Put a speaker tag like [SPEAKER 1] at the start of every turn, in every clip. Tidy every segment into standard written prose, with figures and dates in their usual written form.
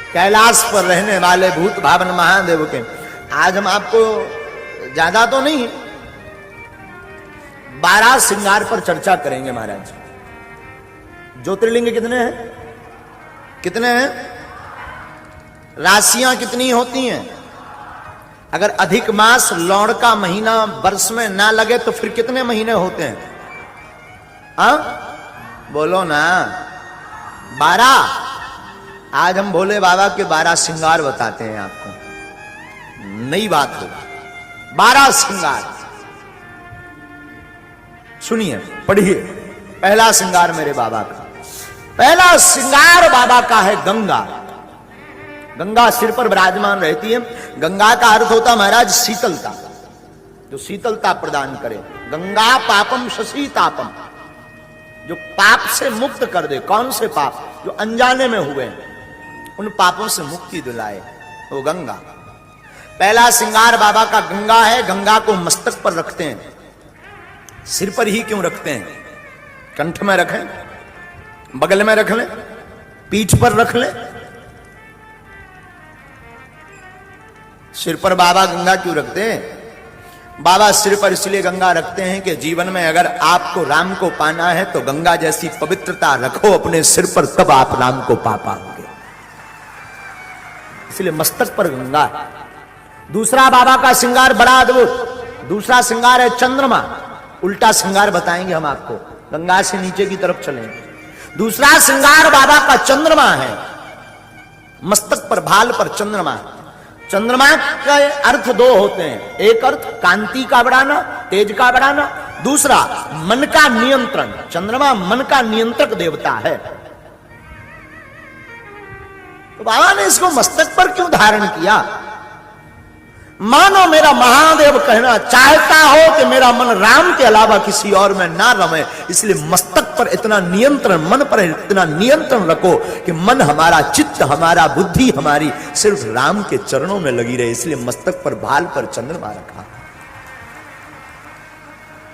[SPEAKER 1] कैलाश पर रहने वाले भूत भावन महादेव के। आज हम आपको ज्यादा तो नहीं 12 श्रृंगार पर चर्चा करेंगे महाराज। ज्योतिर्लिंग कितने हैं? कितने हैं? राशियां कितनी होती हैं? अगर अधिक मास लौड़ का महीना वर्ष में ना लगे तो फिर कितने महीने होते हैं? बोलो ना। 12। आज हम भोले बाबा के 12 श्रृंगार बताते हैं आपको। नई बात होगा। 12 श्रृंगार सुनिए, पढ़िए। पहला श्रृंगार मेरे बाबा का, पहला श्रृंगार बाबा का है गंगा। गंगा सिर पर विराजमान रहती है। गंगा का अर्थ होता महाराज शीतलता, जो शीतलता प्रदान करे। गंगा पापम शशीतापम, जो पाप से मुक्त कर दे। कौन से पाप? जो अनजाने में हुए, उन पापों से मुक्ति दिलाए, वो गंगा। पहला श्रृंगार बाबा का गंगा है। गंगा को मस्तक पर रखते हैं। सिर पर ही क्यों रखते हैं? कंठ में रखें, बगल में रख लें, पीठ पर रख लें। सिर पर बाबा गंगा क्यों रखते हैं? बाबा सिर पर इसलिए गंगा रखते हैं कि जीवन में अगर आपको राम को पाना है तो गंगा जैसी पवित्रता रखो अपने सिर पर, तब आप राम को पा पाओगे। इसलिए मस्तक पर गंगा। दूसरा बाबा का श्रृंगार बड़ा अद्भुत। दूसरा श्रृंगार है चंद्रमा। उल्टा श्रृंगार बताएंगे हम आपको, गंगा से नीचे की तरफ चलेंगे। दूसरा श्रृंगार बाबा का चंद्रमा है। मस्तक पर, भाल पर चंद्रमा। चंद्रमा का अर्थ 2 होते हैं। एक अर्थ कांति का बढ़ाना, तेज का बढ़ाना। दूसरा मन का नियंत्रण। चंद्रमा मन का नियंत्रक देवता है। तो बाबा ने इसको मस्तक पर क्यों धारण किया? मानो मेरा महादेव कहना चाहता हो कि मेरा मन राम के अलावा किसी और में ना रमे, इसलिए मस्तक पर इतना नियंत्रण, मन पर इतना नियंत्रण रखो कि मन हमारा, चित्त हमारा, बुद्धि हमारी सिर्फ राम के चरणों में लगी रहे। इसलिए मस्तक पर, भाल पर चंद्रमा रखा।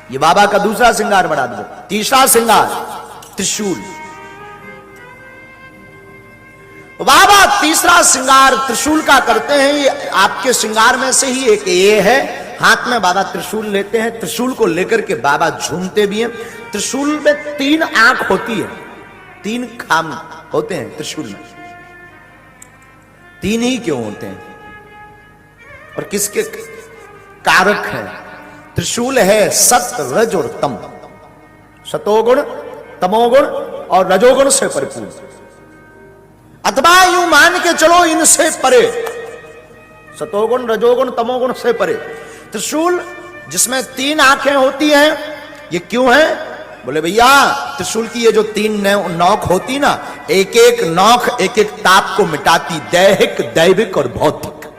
[SPEAKER 1] ये बाबा का दूसरा श्रृंगार बढ़ा दो। तीसरा श्रृंगार त्रिशूल। बाबा तीसरा श्रृंगार त्रिशूल का करते हैं। ये आपके श्रृंगार में से ही एक ये है। हाथ में बाबा त्रिशूल लेते हैं। त्रिशूल को लेकर के बाबा झूमते भी हैं। त्रिशूल में 3 आंख होती है, 3 खाम होते हैं त्रिशूल में। 3 ही क्यों होते हैं और किसके कारक है? त्रिशूल है सत, रज और तम। सतोगुण, तमोगुण और रजोगुण से परिपूर्ण, अथवा यूं मान के चलो इनसे परे। सतोगुण, रजोगुण, तमोगुण से परे। त्रिशूल जिसमें 3 आंखें होती हैं, ये क्यों है? बोले भैया त्रिशूल की ये जो 3 नोक होती ना, एक एक नोक एक एक ताप को मिटाती, दैहिक, दैविक और भौतिक।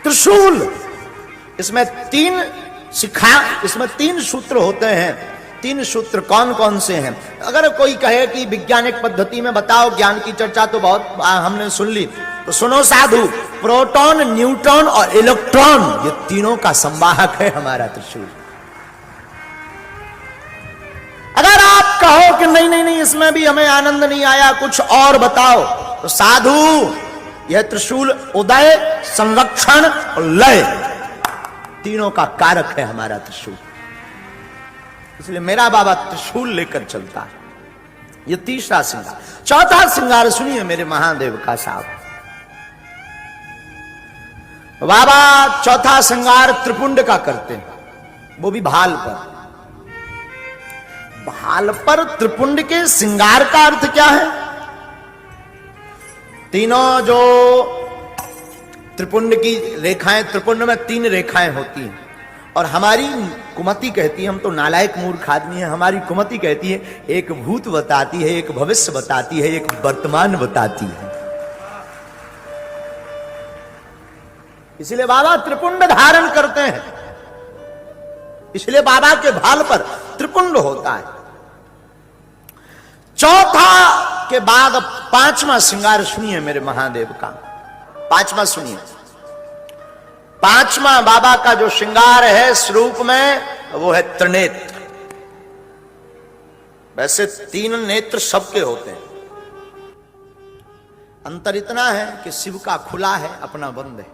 [SPEAKER 1] त्रिशूल इसमें 3 शिखा, इसमें 3 सूत्र होते हैं। 3 सूत्र कौन कौन से हैं? अगर कोई कहे कि वैज्ञानिक पद्धति में बताओ, ज्ञान की चर्चा तो बहुत हमने सुन ली, तो सुनो साधु। प्रोटॉन, न्यूट्रॉन और इलेक्ट्रॉन, ये तीनों का संवाहक है हमारा त्रिशूल। अगर आप कहो कि नहीं नहीं नहीं इसमें भी हमें आनंद नहीं आया, कुछ और बताओ, तो साधु यह त्रिशूल उदय, संरक्षण और लय, तीनों का कारक है हमारा त्रिशूल। इसलिए मेरा बाबा त्रिशूल लेकर चलता है। ये तीसरा श्रृंगार। चौथा श्रृंगार सुनिए मेरे महादेव का साहब। बाबा चौथा श्रृंगार त्रिपुंड का करते हैं, वो भी भाल पर। भाल पर त्रिपुंड के श्रृंगार का अर्थ क्या है? तीनों जो त्रिपुंड की रेखाएं, त्रिपुंड में 3 रेखाएं होती हैं। और हमारी कुमति कहती है, हम तो नालायक मूर्ख आदमी हैं, हमारी कुमति कहती है एक भूत बताती है, एक भविष्य बताती है, एक वर्तमान बताती है। इसलिए बाबा त्रिपुंड धारण करते हैं। इसलिए बाबा के भाल पर त्रिपुंड होता है। चौथा के बाद 5वां श्रृंगार सुनिए मेरे महादेव का। 5वां सुनिए। 5वां बाबा का जो श्रृंगार है स्वरूप में, वो है त्रिनेत्र। वैसे 3 नेत्र सबके होते हैं, अंतर इतना है कि शिव का खुला है, अपना बंद है।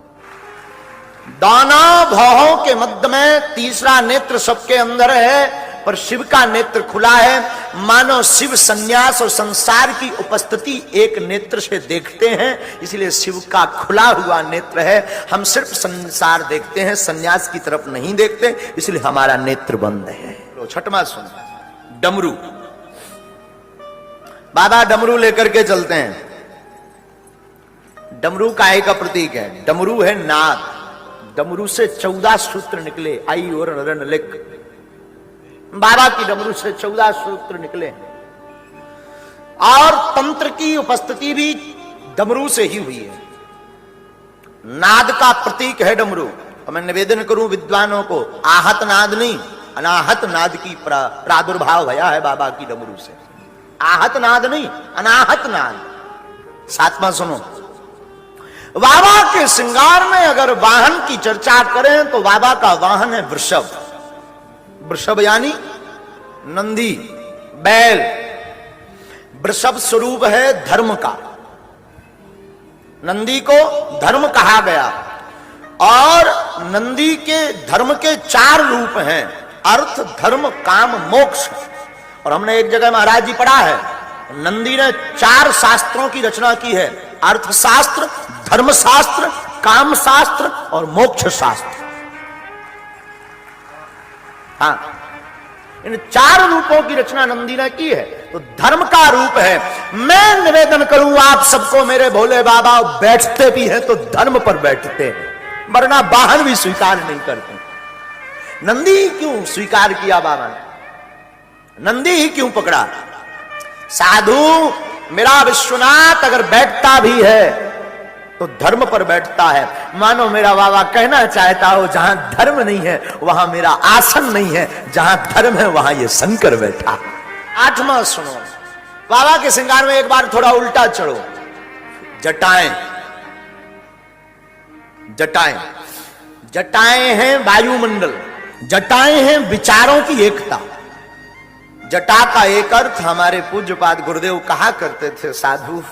[SPEAKER 1] दोनों भौहों के मध्य में तीसरा नेत्र सबके अंदर है, पर शिव का नेत्र खुला है। मानो शिव संन्यास और संसार की उपस्थिति एक नेत्र से देखते हैं, इसलिए शिव का खुला हुआ नेत्र है। हम सिर्फ संसार देखते हैं, संन्यास की तरफ नहीं देखते, इसलिए हमारा नेत्र बंद है। तो छठवां सुन, डमरू। बाबा डमरू लेकर के चलते हैं। डमरू काहे का प्रतीक है? डमरू है नाद। डमरू से 14 सूत्र निकले, आई और रण लिख। बाबा की डमरू से 14 सूत्र निकले, और तंत्र की उपस्थिति भी डमरू से ही हुई है। नाद का प्रतीक है डमरू। और मैं निवेदन करूं विद्वानों को, आहत नाद नहीं, अनाहत नाद की प्रादुर्भाव भया है बाबा की डमरू से। आहत नाद नहीं, अनाहत नाद। सातवां सुनो, बाबा के श्रृंगार में अगर वाहन की चर्चा करें तो बाबा का वाहन है वृषभ। वृषभ यानी नंदी, बैल। वृषभ स्वरूप है धर्म का। नंदी को धर्म कहा गया, और नंदी के धर्म के 4 रूप हैं, अर्थ, धर्म, काम, मोक्ष। और हमने एक जगह महाराज जी पढ़ा है, नंदी ने 4 शास्त्रों की रचना की है, अर्थशास्त्र, धर्मशास्त्र, काम शास्त्र और मोक्ष शास्त्र। हाँ, इन 4 रूपों की रचना नंदी ने की है। तो धर्म का रूप है। मैं निवेदन करूं आप सबको, मेरे भोले बाबा बैठते भी हैं तो धर्म पर बैठते हैं, वरना वाहन भी स्वीकार नहीं करते। नंदी क्यों स्वीकार किया बाबा ने? नंदी ही क्यों पकड़ा? साधु मेरा विश्वनाथ अगर बैठता भी है तो धर्म पर बैठता है। मानो मेरा बाबा कहना चाहता हो, जहां धर्म नहीं है वहां मेरा आसन नहीं है, जहां धर्म है वहां ये शंकर बैठा। 8वां सुनो, बाबा के श्रृंगार में एक बार थोड़ा उल्टा चढ़ो। जटाएं। जटाएं, जटाएं हैं वायुमंडल, जटाएं हैं विचारों की एकता। जटा का एक अर्थ हमारे पूज्यपाद गुरुदेव कहा करते थे, साधु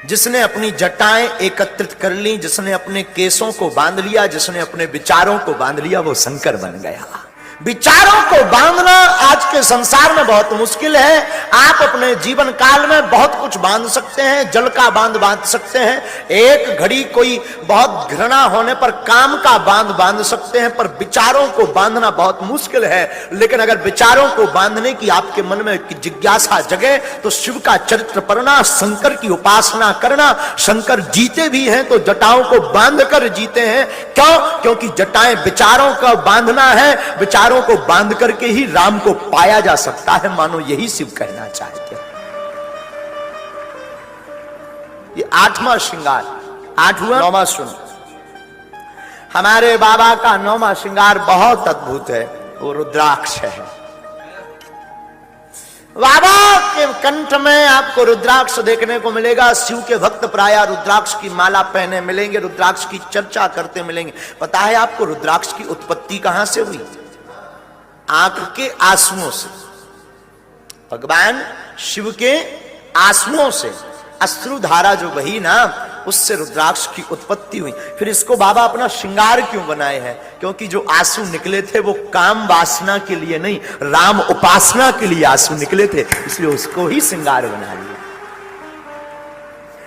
[SPEAKER 1] जिसने अपनी जटाएं एकत्रित कर ली, जिसने अपने केसों को बांध लिया, जिसने अपने विचारों को बांध लिया, वो शंकर बन गया। विचारों को बांधना आज के संसार में बहुत मुश्किल है। आप अपने जीवन काल में बहुत कुछ बांध सकते हैं, जल का बांध सकते हैं, एक घड़ी कोई बहुत घृणा होने पर काम का बांध सकते हैं, पर विचारों को बांधना बहुत मुश्किल है। लेकिन अगर विचारों को बांधने की आपके मन में जिज्ञासा जगे तो शिव का चरित्र पढ़ना, शंकर की उपासना करना। शंकर जीते भी हैं तो जटाओं को बांध कर जीते हैं। क्यों? क्योंकि जटाएं विचारों का बांधना है, विचारों को बांध करके ही राम को पाया जा सकता है। मानो यही शिव कहना चाहते हैं। ये 8वां श्रृंगार। 8वां 9वां सुनो, हमारे बाबा का 9वां श्रृंगार बहुत अद्भुत है, वो रुद्राक्ष है। बाबा के कंठ में आपको रुद्राक्ष देखने को मिलेगा। शिव के भक्त प्राय रुद्राक्ष की माला पहने मिलेंगे, रुद्राक्ष की चर्चा करते मिलेंगे। पता है आपको रुद्राक्ष की उत्पत्ति कहां से हुई? आंख के आंसुओं से। भगवान शिव के आंसुओं से अश्रुधारा जो बही ना, उससे रुद्राक्ष की उत्पत्ति हुई। फिर इसको बाबा अपना श्रृंगार क्यों बनाए हैं? क्योंकि जो आंसू निकले थे वो काम वासना के लिए नहीं, राम उपासना के लिए आंसू निकले थे, इसलिए उसको ही श्रृंगार बना लिया।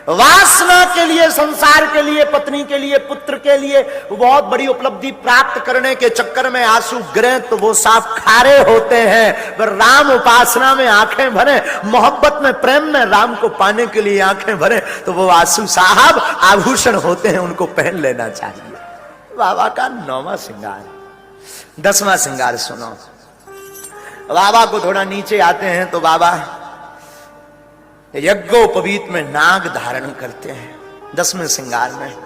[SPEAKER 1] वासना के लिए, संसार के लिए, पत्नी के लिए, पुत्र के लिए बहुत बड़ी उपलब्धि प्राप्त करने के चक्कर में आंसू गिरे तो वो साफ खारे होते हैं। पर राम उपासना में आंखें भरे, मोहब्बत में, प्रेम में राम को पाने के लिए आंखें भरे तो वो आंसू साहब आभूषण होते हैं, उनको पहन लेना चाहिए। बाबा का 9वां श्रृंगार। 10वां श्रृंगार सुनो। बाबा को थोड़ा नीचे आते हैं तो बाबा यज्ञोपवीत में नाग धारण करते हैं। 10वें श्रृंगार में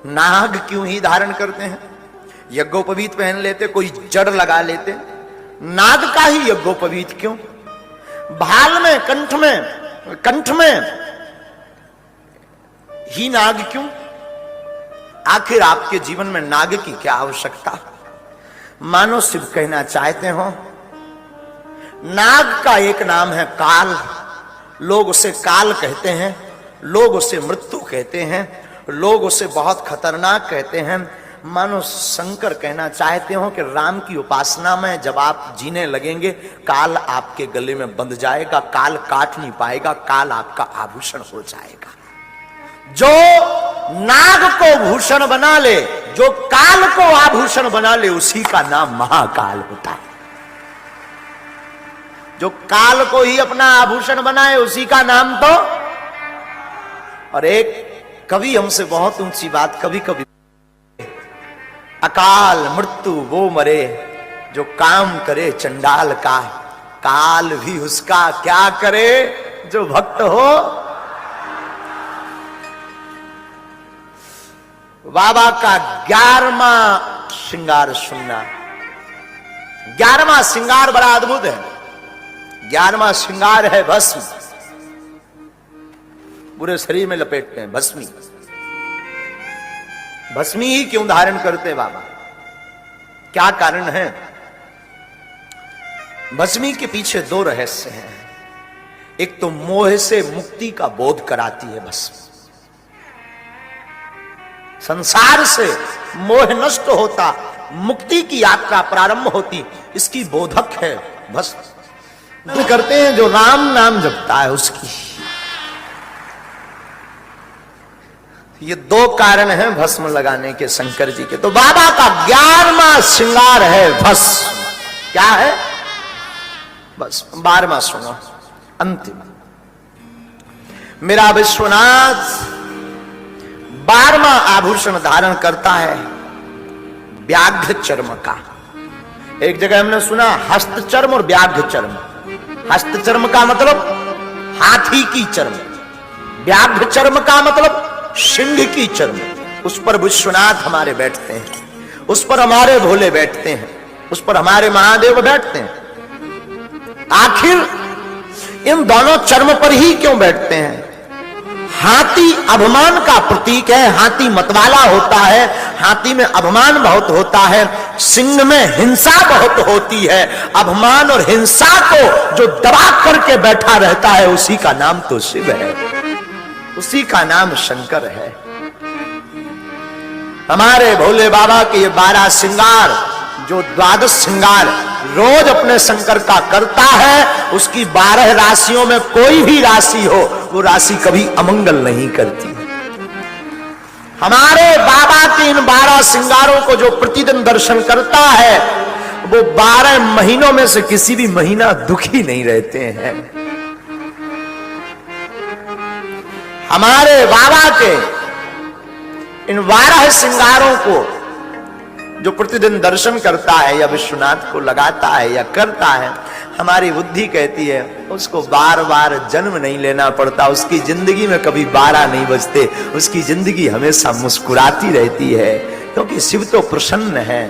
[SPEAKER 1] नाग क्यों ही धारण करते हैं? यज्ञोपवीत पहन लेते, कोई जड़ लगा लेते, नाग का ही यज्ञोपवीत क्यों? भाल में, कंठ में ही नाग क्यों? आखिर आपके जीवन में नाग की क्या आवश्यकता? मानो शिव कहना चाहते हो, नाग का एक नाम है काल, लोग उसे काल कहते हैं, लोग उसे मृत्यु कहते हैं, लोग उसे बहुत खतरनाक कहते हैं। मानो शंकर कहना चाहते हो कि राम की उपासना में जब आप जीने लगेंगे, काल आपके गले में बंध जाएगा, काल काट नहीं पाएगा, काल आपका आभूषण हो जाएगा। जो नाग को भूषण बना ले, जो काल को आभूषण बना ले, उसी का नाम महाकाल होता है। जो काल को ही अपना आभूषण बनाए, उसी का नाम तो। और एक कवि हमसे बहुत ऊंची बात कभी कभी, अकाल मृत्यु वो मरे जो काम करे चंडाल का, काल भी उसका क्या करे जो भक्त हो। बाबा का 11वां श्रृंगार सुनना। 11वां श्रृंगार बड़ा अद्भुत है। 11वां श्रृंगार है भस्म। पूरे शरीर में लपेटते हैं भस्मी। भस्मी ही क्यों धारण करते हैं बाबा, क्या कारण है? भस्मी के पीछे दो रहस्य हैं। एक तो मोह से मुक्ति का बोध कराती है भस्म। संसार से मोह नष्ट होता, मुक्ति की यात्रा प्रारंभ होती, इसकी बोधक है भस्म। करते हैं जो राम नाम जपता है उसकी। ये दो कारण हैं भस्म लगाने के शंकर जी के। तो बाबा का 11वां श्रृंगार है भस्म। क्या है? भस्म। 12वां सुनो, अंतिम। मेरा विश्वनाथ 12वां आभूषण धारण करता है व्याघ्र चर्म का। एक जगह हमने सुना हस्त चर्म और व्याघ्र चर्म। हस्त चर्म का मतलब हाथी की चर्म, व्याघ्र चर्म का मतलब सिंह की चर्म। उस पर विश्वनाथ हमारे बैठते हैं, उस पर हमारे भोले बैठते हैं, उस पर हमारे महादेव बैठते हैं। आखिर इन दोनों चर्म पर ही क्यों बैठते हैं? हाथी अभिमान का प्रतीक है, हाथी मतवाला होता है, हाथी में अभिमान बहुत होता है, सिंह में हिंसा बहुत होती है। अभिमान और हिंसा को जो दबा करके बैठा रहता है, उसी का नाम तो शिव है, उसी का नाम शंकर है। हमारे भोले बाबा के ये 12 श्रृंगार, जो 12 श्रृंगार रोज अपने शंकर का करता है, उसकी 12 राशियों में कोई भी राशि हो, वो राशि कभी अमंगल नहीं करती। हमारे बाबा के इन 12 श्रृंगारों को जो प्रतिदिन दर्शन करता है, वो 12 महीनों में से किसी भी महीना दुखी नहीं रहते हैं। हमारे बाबा के इन 12 श्रृंगारों को जो प्रतिदिन दर्शन करता है या विश्वनाथ को लगाता है या करता है, हमारी बुद्धि कहती है उसको बार बार जन्म नहीं लेना पड़ता, उसकी जिंदगी में कभी 12 नहीं बजते, उसकी जिंदगी हमेशा मुस्कुराती रहती है, क्योंकि शिव तो प्रसन्न है।